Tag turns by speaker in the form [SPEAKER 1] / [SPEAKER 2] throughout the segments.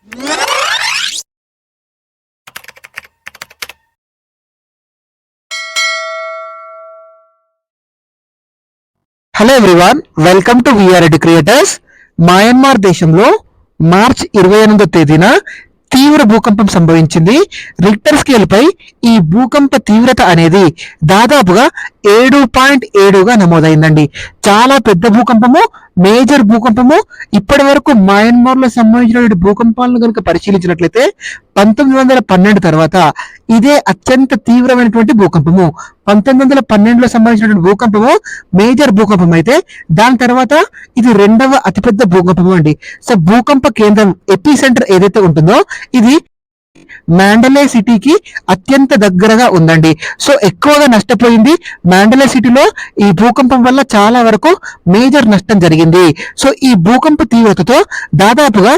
[SPEAKER 1] Hello everyone, welcome to VR Edu Creators. Myanmar దేశంలో March 28వ తేదీన తీవ్ర భూకంపం సంభవించింది. రిక్టర్ స్కేల్ పై ఈ భూకంప తీవ్రత అనేది దాదాపుగా 7.7గా నమోదైందండి. చాలా పెద్ద భూకంపము, మేజర్ భూకంపము. ఇప్పటి వరకు మయన్మార్ లో సంబంధించిన భూకంపాలను కనుక పరిశీలించినట్లయితే 1912 తర్వాత ఇదే అత్యంత తీవ్రమైనటువంటి భూకంపము. 1912లో సంబంధించినటువంటి భూకంపము మేజర్ భూకంపం అయితే దాని తర్వాత ఇది రెండవ అతిపెద్ద భూకంపము అండి. సో భూకంప కేంద్రం ఎపి సెంటర్ ఏదైతే ఉంటుందో ఇది మాండలే సిటీకి అత్యంత దగ్గరగా ఉందండి. సో ఎక్కువగా నష్టపోయింది మాండలే సిటీలో. ఈ భూకంపం వల్ల చాలా వరకు మేజర్ నష్టం జరిగింది. సో ఈ భూకంప తీవ్రతతో దాదాపుగా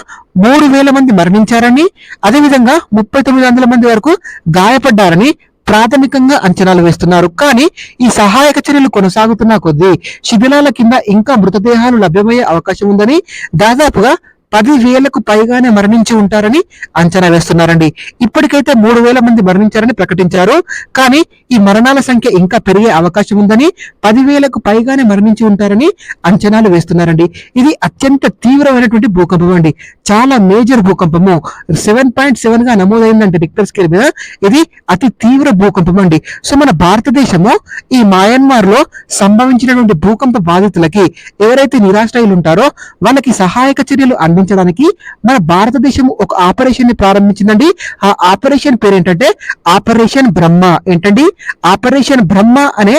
[SPEAKER 1] 3000 మంది మరణించారని, అదేవిధంగా 3900 మంది వరకు గాయపడ్డారని ప్రాథమికంగా అంచనాలు వేస్తున్నారు. కానీ ఈ సహాయక చర్యలు కొనసాగుతున్న కొద్దీ శిథిలాల కింద ఇంకా మృతదేహాలు లభ్యమయ్యే అవకాశం ఉందని, దాదాపుగా 10,000కు పైగానే మరణించి ఉంటారని అంచనా వేస్తున్నారండి. ఇప్పటికైతే 3,000 మంది మరణించారని ప్రకటించారు. కానీ ఈ మరణాల సంఖ్య ఇంకా పెరిగే అవకాశం ఉందని, 10,000కు పైగానే మరణించి ఉంటారని అంచనాలు వేస్తున్నారండి. ఇది అత్యంత తీవ్రమైనటువంటి భూకంపం అండి. చాలా మేజర్ భూకంపము. 7.7గా నమోదైందంటే రిక్టర్ స్కేల్ మీద ఇది అతి తీవ్ర భూకంపం అండి. సో మన భారతదేశము ఈ మయన్మార్ లో సంభవించినటువంటి భూకంప బాధితులకి, ఎవరైతే నిరాశ్రయులు ఉంటారో వాళ్ళకి సహాయక చర్యలు అందించడానికి మన భారతదేశం ఒక ఆపరేషన్ ని ప్రారంభించిందండి. ఆ ఆపరేషన్ పేరు ఏంటంటే ఆపరేషన్ బ్రహ్మ. ఏంటండి ఆపరేషన్ బ్రహ్మ అనే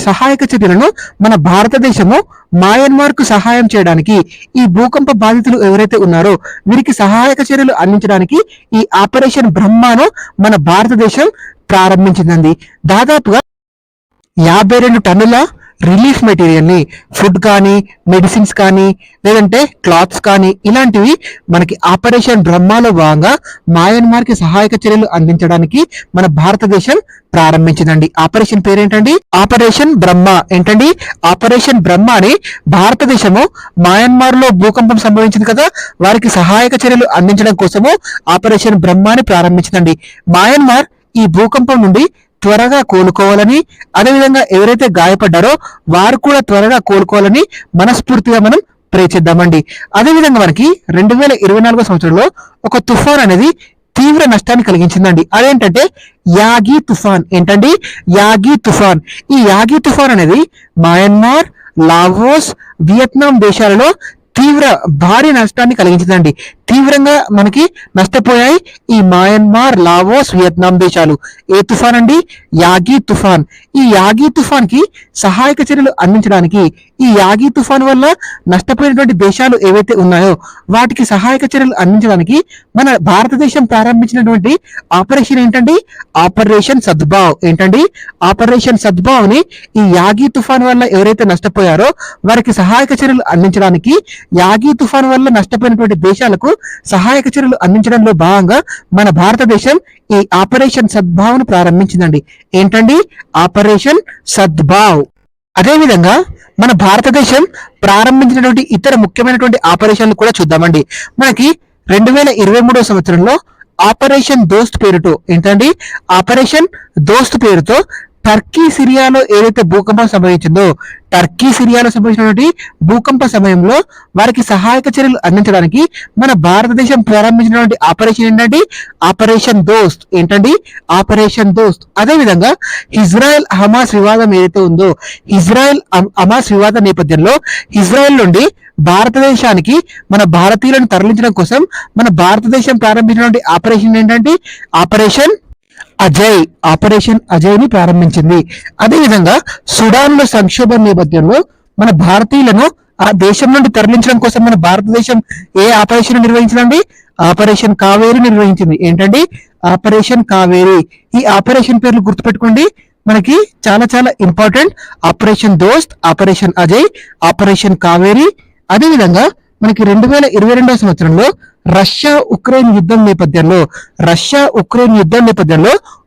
[SPEAKER 1] సహాయక చర్యలను మన భారతదేశము మయన్మార్ కు సహాయం చేయడానికి, ఈ భూకంప బాధితులు ఎవరైతే ఉన్నారో వీరికి సహాయక చర్యలు అందించడానికి ఈ ఆపరేషన్ బ్రహ్మను మన భారతదేశం ప్రారంభించిందండి. దాదాపుగా 52 టన్నుల రిలీఫ్ మెటీరియల్ ని, ఫుడ్ కానీ, మెడిసిన్స్ కానీ, లేదంటే క్లాత్స్ కానీ, ఇలాంటివి మనకి ఆపరేషన్ బ్రహ్మలో భాగంగా మయన్మార్ కి సహాయక చర్యలు అందించడానికి మన భారతదేశం ప్రారంభించిందండి. ఆపరేషన్ పేరేంటండి? ఆపరేషన్ బ్రహ్మ. ఏంటండి ఆపరేషన్ బ్రహ్మ అని భారతదేశము మయన్మార్ లో భూకంపం సంభవించింది కదా, వారికి సహాయక చర్యలు అందించడం కోసము ఆపరేషన్ బ్రహ్మని ప్రారంభించిందండి. మయన్మార్ ఈ భూకంపం నుండి త్వరగా కోలుకోవాలని, అదేవిధంగా ఎవరైతే గాయపడ్డారో వారు కూడా త్వరగా కోలుకోవాలని మనస్ఫూర్తిగా మనం ప్రే చేద్దామండి. అదేవిధంగా మనకి 2024 సంవత్సరంలో ఒక తుఫాన్ అనేది తీవ్ర నష్టాన్ని కలిగించిందండి. అదేంటంటే యాగి తుఫాన్. ఏంటండి యాగి తుఫాన్. ఈ యాగి తుఫాన్ అనేది మయన్మార్, లావోస్, వియత్నాం దేశాలలో భారీ నష్టాన్ని కలిగించిందండి. తీవ్రంగా మనకి నష్టపోయాయి ఈ మయన్మార్, లావోస్, వియత్నాం దేశాలు. ఏ తుఫాన్ అండి? యాగి తుఫాన్. ఈ యాగి తుఫాన్ కి సహాయక చర్యలు అందించడానికి, ఈ యాగి తుఫాన్ వల్ల నష్టపోయినటువంటి దేశాలు ఏవైతే ఉన్నాయో వాటికి సహాయక చర్యలు అందించడానికి మన భారతదేశం ప్రారంభించినటువంటి ఆపరేషన్ ఏంటండి? ఆపరేషన్ సద్భావ్. ఏంటండి ఆపరేషన్ సద్భావ్ ని ఈ యాగి తుఫాన్ వల్ల ఎవరైతే నష్టపోయారో వారికి సహాయక చర్యలు అందించడానికి, యాగి తుఫాన్ వల్ల నష్టపోయినటువంటి దేశాలకు సహాయక చర్యలు అందించడంలో భాగంగా మన భారతదేశం ఈ ఆపరేషన్ సద్భావ్ ను ప్రారంభించిందండి. ఏంటండి ఆపరేషన్ సద్భావ్. అదేవిధంగా మన భారతదేశం ప్రారంభించినటువంటి ఇతర ముఖ్యమైనటువంటి ఆపరేషన్లు కూడా చూద్దామండి. మనకి 2023 సంవత్సరంలో ఆపరేషన్ దోస్త్ పేరుతో, ఏంటండి ఆపరేషన్ దోస్త్ పేరుతో టర్కీ సిరియాలో ఏదైతే భూకంపం సంభవించిందో, టర్కీ సిరియాలో సంభవించినటువంటి భూకంప సమయంలో వారికి సహాయక చర్యలు అందించడానికి మన భారతదేశం ప్రారంభించినటువంటి ఆపరేషన్ ఏంటంటే ఆపరేషన్ దోస్త్. ఏంటండి ఆపరేషన్ దోస్త్. అదేవిధంగా ఇజ్రాయెల్ హమాస్ వివాదం ఏదైతే ఉందో, ఇజ్రాయెల్ హమాస్ వివాద నేపథ్యంలో ఇజ్రాయెల్ నుండి భారతదేశానికి మన భారతీయులను తరలించడం కోసం మన భారతదేశం ప్రారంభించినటువంటి ఆపరేషన్ ఏంటంటే ఆపరేషన్ అజయ్. ఆపరేషన్ అజయ్ ని ప్రారంభించింది. అదేవిధంగా సుడాన్ లో సంక్షోభం నేపథ్యంలో మన భారతీయులను ఆ దేశం నుండి తరలించడం కోసం మన భారతదేశం ఏ ఆపరేషన్ నిర్వహించిందండి? ఆపరేషన్ కావేరి నిర్వహించింది. ఏంటండి ఆపరేషన్ కావేరి. ఈ ఆపరేషన్ పేర్లు గుర్తుపెట్టుకోండి, మనకి చాలా చాలా ఇంపార్టెంట్. ఆపరేషన్ దోస్త్, ఆపరేషన్ అజయ్, ఆపరేషన్ కావేరి. అదేవిధంగా మనకి 2022 సంవత్సరంలో రష్యా ఉక్రెయిన్ యుద్ధం నేపథ్యంలో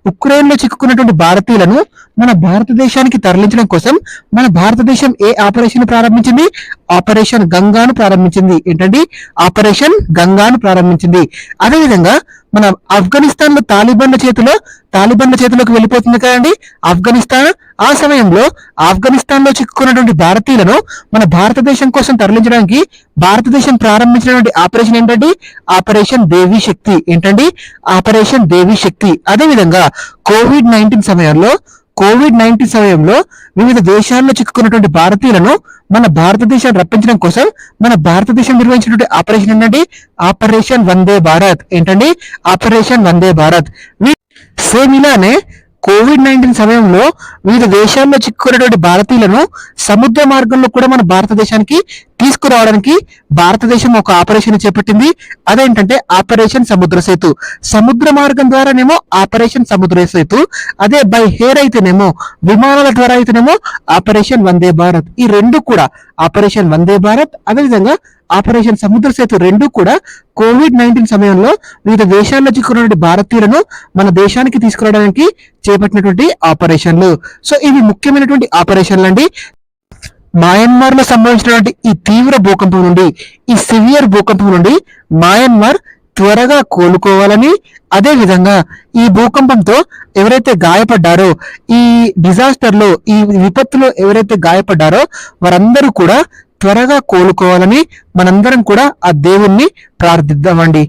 [SPEAKER 1] ఉక్రెయిన్ లో చిక్కుకున్నటువంటి భారతీయులను మన భారతదేశానికి తరలించడం కోసం మన భారతదేశం ఏ ఆపరేషన్ ప్రారంభించింది? ఆపరేషన్ గంగాను ప్రారంభించింది. ఏంటండి? ఆపరేషన్ గంగాను ప్రారంభించింది. అదేవిధంగా మన ఆఫ్ఘనిస్తాన్ లో తాలిబాన్ల చేతిలోకి వెళ్ళిపోతుంది కదండి ఆఫ్ఘనిస్తాన్. ఆ సమయంలో ఆఫ్ఘనిస్తాన్ లో చిక్కుకున్నటువంటి భారతీయులను మన భారతదేశం కోసం తరలించడానికి భారతదేశం ప్రారంభించినటువంటి ఆపరేషన్ ఏంటండి? ఆపరేషన్ దేవి శక్తి. ఏంటండి? ఆపరేషన్ దేవి శక్తి. అదేవిధంగా కోవిడ్-19 సమయంలో వివిధ దేశాల్లో చిక్కుకున్నటువంటి భారతీయులను మన భారతదేశం రప్పించడం కోసం మన భారతదేశం నిర్వహించినటువంటి ఆపరేషన్ ఏంటండి? ఆపరేషన్ వందే భారత్. ఏంటండి? ఆపరేషన్ వందే భారత్. సేమ్ ఇలానే కోవిడ్-19 సమయంలో వివిధ దేశాల్లో చిక్కుకున్నటువంటి భారతీయులను సముద్ర మార్గంలో కూడా మన భారతదేశానికి తీసుకురావడానికి భారతదేశం ఒక ఆపరేషన్ చేపట్టింది. అదేంటంటే ఆపరేషన్ సముద్ర సేతు. సముద్ర మార్గం ద్వారానేమో ఆపరేషన్ సముద్ర సేతు, అదే బై ఎయిర్ అయితేనేమో విమానాల ద్వారా అయితేనేమో ఆపరేషన్ వందే భారత్. ఈ రెండు కూడా ఆపరేషన్ వందే భారత్ అదేవిధంగా ఆపరేషన్ సముద్ర సేతు రెండు కూడా కోవిడ్-19 సమయంలో వివిధ దేశాల్లో చిక్కున్నటువంటి భారతీయులను మన దేశానికి తీసుకురావడానికి చేపట్టినటువంటి ఆపరేషన్లు. సో ఇవి ముఖ్యమైనటువంటి ఆపరేషన్లు అండి. మయన్మార్ లో సంభవించినటువంటి ఈ తీవ్ర భూకంపం నుండి, ఈ సివియర్ భూకంపం నుండి మయన్మార్ త్వరగా కోలుకోవాలని, అదే విధంగా ఈ భూకంపంతో ఎవరైతే గాయపడ్డారో, ఈ డిజాస్టర్ లో ఈ విపత్తులో ఎవరైతే గాయపడ్డారో వారందరూ కూడా త్వరగా కోలుకోవాలని మనందరం కూడా ఆ దేవుణ్ణి ప్రార్థిద్దామండి.